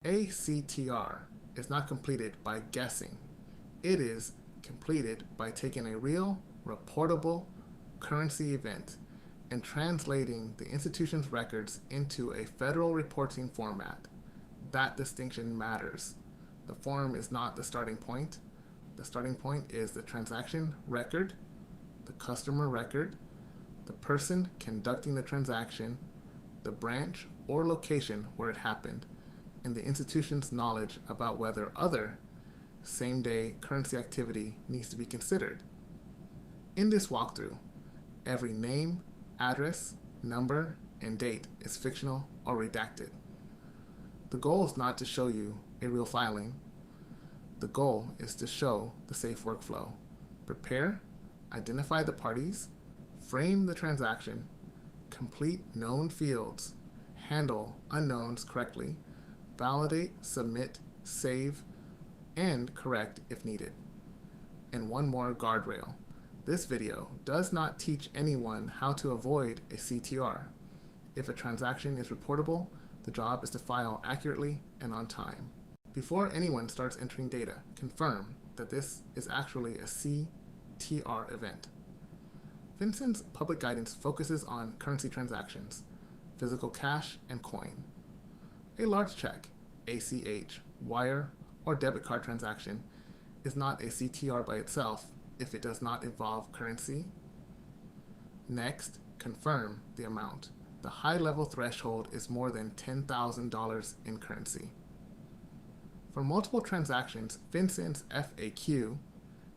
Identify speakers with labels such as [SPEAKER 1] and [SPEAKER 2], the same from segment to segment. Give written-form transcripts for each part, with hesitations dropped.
[SPEAKER 1] A CTR is not completed by guessing. It is completed by taking a real, reportable currency event and translating the institution's records into a federal reporting format. That distinction matters. The form is not the starting point. The starting point is the transaction record, the customer record, the person conducting the transaction, the branch or location where it happened, and the institution's knowledge about whether other same-day currency activity needs to be considered. In this walkthrough, every name, address, number, and date is fictional or redacted. The goal is not to show you a real filing. The goal is to show the safe workflow. Prepare, identify the parties, frame the transaction, complete known fields, handle unknowns correctly, validate, submit, save, and correct if needed. And one more guardrail. This video does not teach anyone how to avoid a CTR. If a transaction is reportable, the job is to file accurately and on time. Before anyone starts entering data, confirm that this is actually a CTR event. FinCEN's public guidance focuses on currency transactions, physical cash, and coin. A large check, ACH, wire, or debit card transaction is not a CTR by itself if it does not involve currency. Next, confirm the amount. The high-level threshold is more than $10,000 in currency. For multiple transactions, FinCEN's FAQ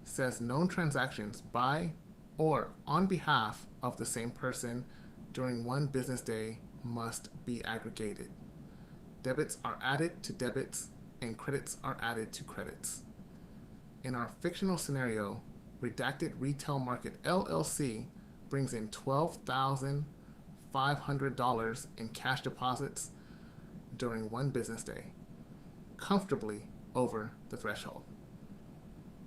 [SPEAKER 1] says known transactions by or on behalf of the same person during one business day must be aggregated. Debits are added to debits and credits are added to credits. In our fictional scenario, Redacted Retail Market LLC brings in $12,500 in cash deposits during one business day, comfortably over the threshold.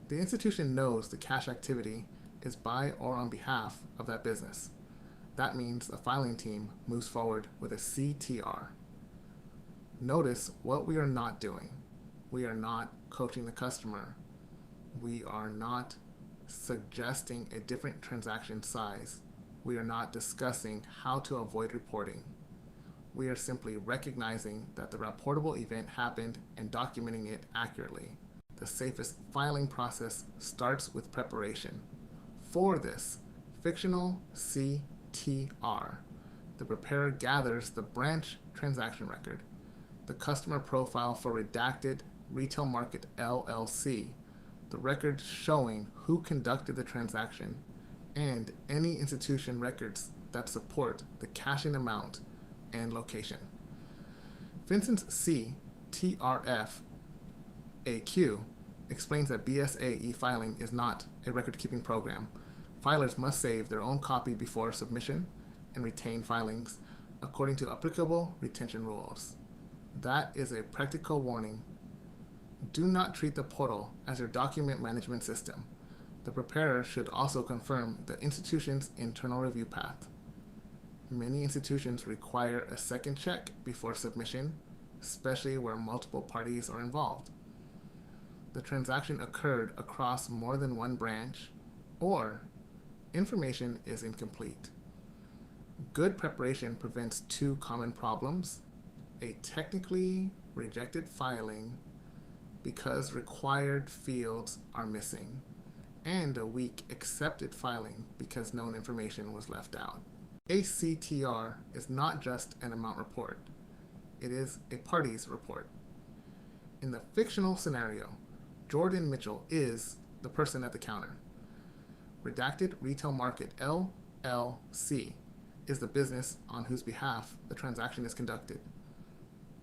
[SPEAKER 1] The institution knows the cash activity is by or on behalf of that business. That means the filing team moves forward with a CTR. Notice what we are not doing. We are not coaching the customer. We are not suggesting a different transaction size. We are not discussing how to avoid reporting. We are simply recognizing that the reportable event happened and documenting it accurately. The safest filing process starts with preparation. For this fictional CTR, the preparer gathers the branch transaction record, the customer profile for Redacted Retail Market LLC, the record showing who conducted the transaction, and any institution records that support the cashing amount and location. FinCEN's CTRF AQ explains that BSA E-Filing is not a record-keeping program. Filers must save their own copy before submission and retain filings according to applicable retention rules. That is a practical warning. Do not treat the portal as your document management system. The preparer should also confirm the institution's internal review path. Many institutions require a second check before submission, especially where multiple parties are involved. The transaction occurred across more than one branch, or information is incomplete. Good preparation prevents two common problems: a technically rejected filing because required fields are missing, and a weak accepted filing because known information was left out. A CTR is not just an amount report. It is a parties report. In the fictional scenario, Jordan Mitchell is the person at the counter. Redacted Retail Market LLC is the business on whose behalf the transaction is conducted.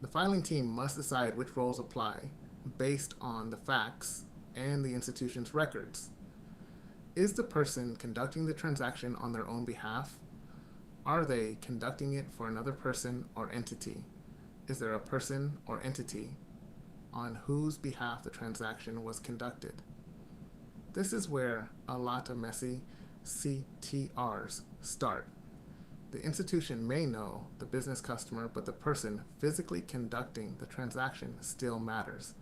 [SPEAKER 1] The filing team must decide which roles apply based on the facts and the institution's records. Is the person conducting the transaction on their own behalf? Are they conducting it for another person or entity? Is there a person or entity on whose behalf the transaction was conducted? This is where a lot of messy CTRs start. The institution may know the business customer, but the person physically conducting the transaction still matters.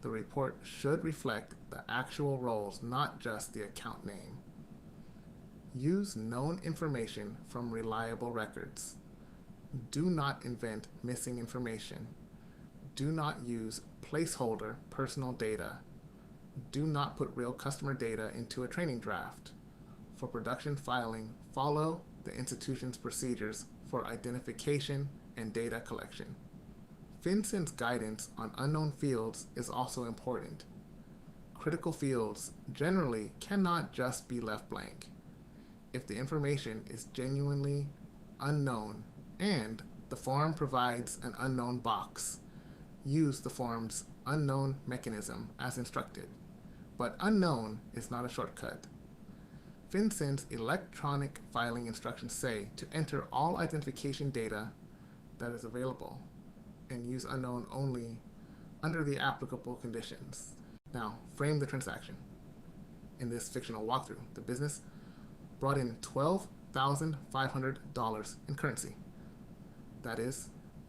[SPEAKER 1] The report should reflect the actual roles, not just the account name. Use known information from reliable records. Do not invent missing information. Do not use placeholder personal data. Do not put real customer data into a training draft. For production filing, follow the institution's procedures for identification and data collection. FinCEN's guidance on unknown fields is also important. Critical fields generally cannot just be left blank. If the information is genuinely unknown and the form provides an unknown box, use the form's unknown mechanism as instructed. But unknown is not a shortcut. FinCEN's electronic filing instructions say to enter all identification data that is available and use unknown only under the applicable conditions. Now, frame the transaction. In this fictional walkthrough, the business brought in $12,500 in currency. That is,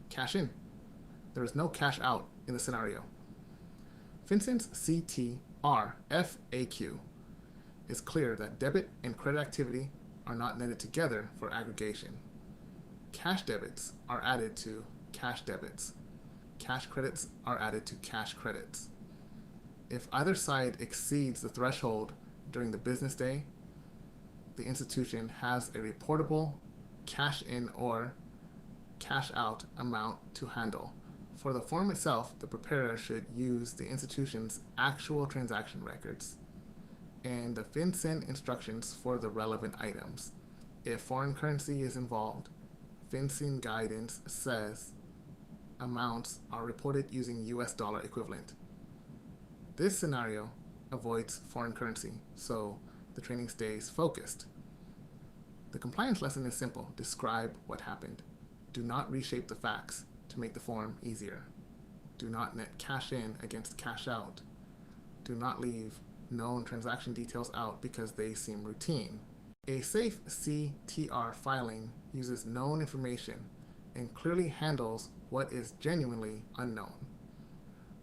[SPEAKER 1] cash in. There is no cash out in the scenario. FinCEN's CTR FAQ is clear that debit and credit activity are not netted together for aggregation. Cash debits are added to cash debits. Cash credits are added to cash credits. If either side exceeds the threshold during the business day, the institution has a reportable cash in or cash out amount to handle. For the form itself, the preparer should use the institution's actual transaction records and the FinCEN instructions for the relevant items. If foreign currency is involved, FinCEN guidance says amounts are reported using US dollar equivalent. This scenario avoids foreign currency, so the training stays focused. The compliance lesson is simple. Describe what happened. Do not reshape the facts to make the form easier. Do not net cash in against cash out. Do not leave known transaction details out because they seem routine. A safe CTR filing uses known information and clearly handles what is genuinely unknown.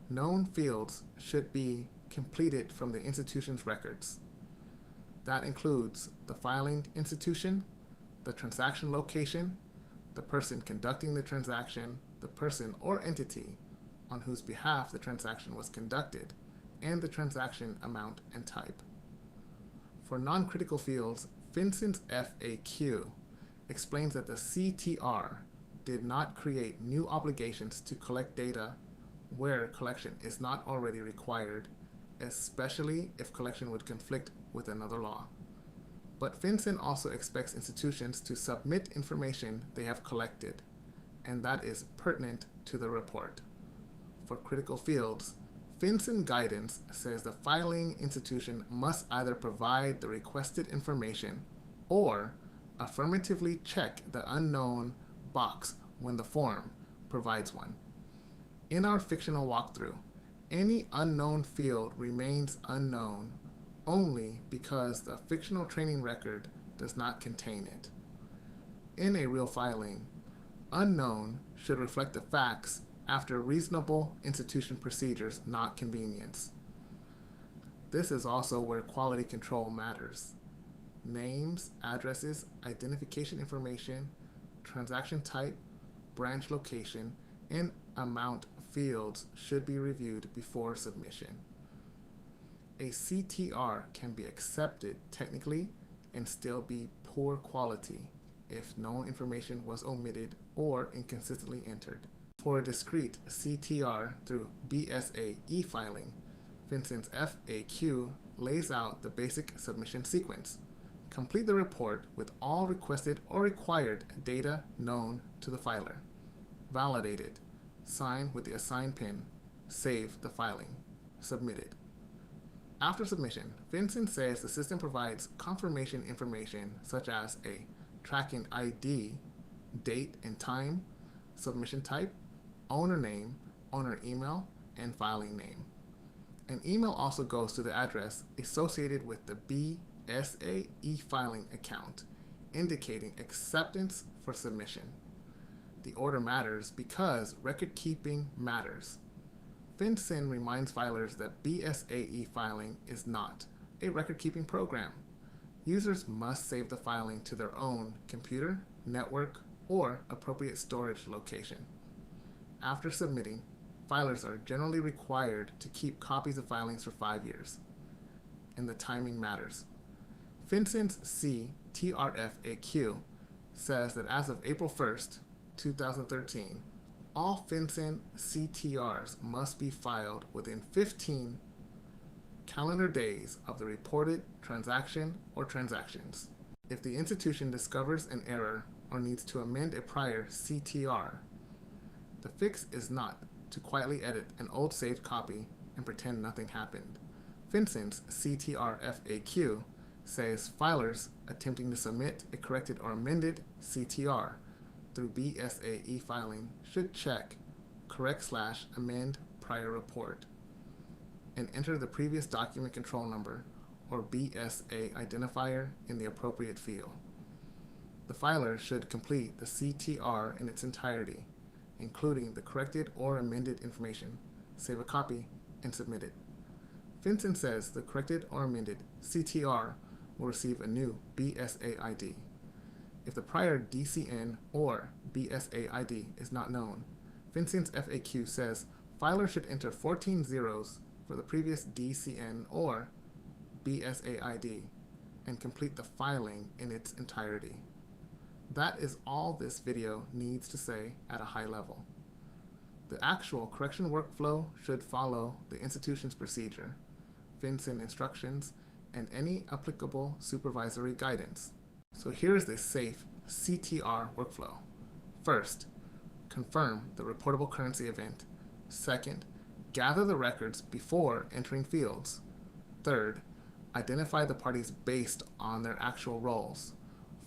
[SPEAKER 1] Known fields should be completed from the institution's records. That includes the filing institution, the transaction location, the person conducting the transaction, the person or entity on whose behalf the transaction was conducted, and the transaction amount and type. For non-critical fields, FinCEN's FAQ explains that the CTR did not create new obligations to collect data where collection is not already required, especially if collection would conflict with another law. But FinCEN also expects institutions to submit information they have collected, and that is pertinent to the report. For critical fields, FinCEN guidance says the filing institution must either provide the requested information or affirmatively check the unknown box when the form provides one. In our fictional walkthrough, any unknown field remains unknown only because the fictional training record does not contain it. In a real filing, unknown should reflect the facts after reasonable institution procedures, not convenience. This is also where quality control matters. Names, addresses, identification information, transaction type, branch location, and amount fields should be reviewed before submission. A CTR can be accepted technically and still be poor quality if known information was omitted or inconsistently entered. For a discrete CTR through BSA E-Filing, FinCEN's FAQ lays out the basic submission sequence. Complete the report with all requested or required data known to the filer. Validate it. Sign with the assigned PIN. Save the filing. Submit it. After submission, FinCEN says the system provides confirmation information such as a tracking ID, date and time, submission type, owner name, owner email, and filing name. An email also goes to the address associated with the BSA E-Filing account indicating acceptance for submission. The order matters because record keeping matters. FinCEN reminds filers that BSA E-Filing is not a record keeping program. Users must save the filing to their own computer, network, or appropriate storage location. After submitting, filers are generally required to keep copies of filings for 5 years. And the timing matters. FinCEN's CTR FAQ says that as of April 1st, 2013, all FinCEN CTRs must be filed within 15 calendar days of the reported transaction or transactions. If the institution discovers an error or needs to amend a prior CTR, the fix is not to quietly edit an old saved copy and pretend nothing happened. FinCEN's CTR FAQ says filers attempting to submit a corrected or amended CTR through BSA E-Filing should check correct/amend prior report and enter the previous document control number or BSA identifier in the appropriate field. The filer should complete the CTR in its entirety, including the corrected or amended information, save a copy, and submit it. FinCEN says the corrected or amended CTR will receive a new BSA ID. If the prior DCN or BSA ID is not known, FinCEN's FAQ says filer should enter 14 zeros for the previous DCN or BSA ID and complete the filing in its entirety. That is all this video needs to say at a high level. The actual correction workflow should follow the institution's procedure, FinCEN instructions, and any applicable supervisory guidance. So here's the safe CTR workflow. First, confirm the reportable currency event. Second, gather the records before entering fields. Third, identify the parties based on their actual roles.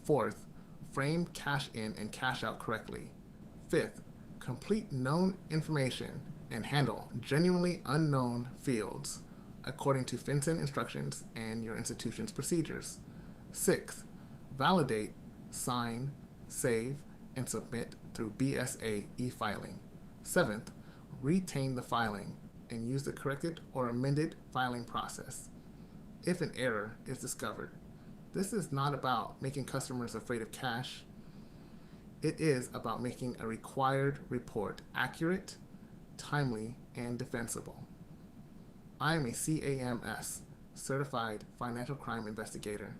[SPEAKER 1] Fourth, frame cash in and cash out correctly. Fifth, complete known information and handle genuinely unknown fields according to FinCEN instructions and your institution's procedures. Sixth, validate, sign, save, and submit through BSA E-Filing. Seventh, retain the filing and use the corrected or amended filing process. If an error is discovered, this is not about making customers afraid of cash. It is about making a required report accurate, timely, and defensible. I am a CAMS, Certified Financial Crime Investigator,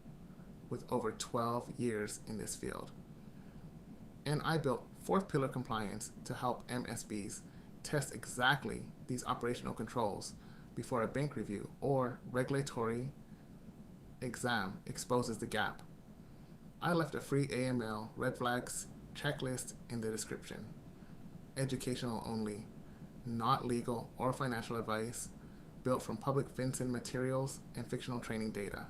[SPEAKER 1] with over 12 years in this field. And I built fourth pillar compliance to help MSBs test exactly these operational controls before a bank review or regulatory exam exposes the gap. I left a free AML red flags checklist in the description. Educational only, not legal or financial advice, built from public FinCEN materials and fictional training data.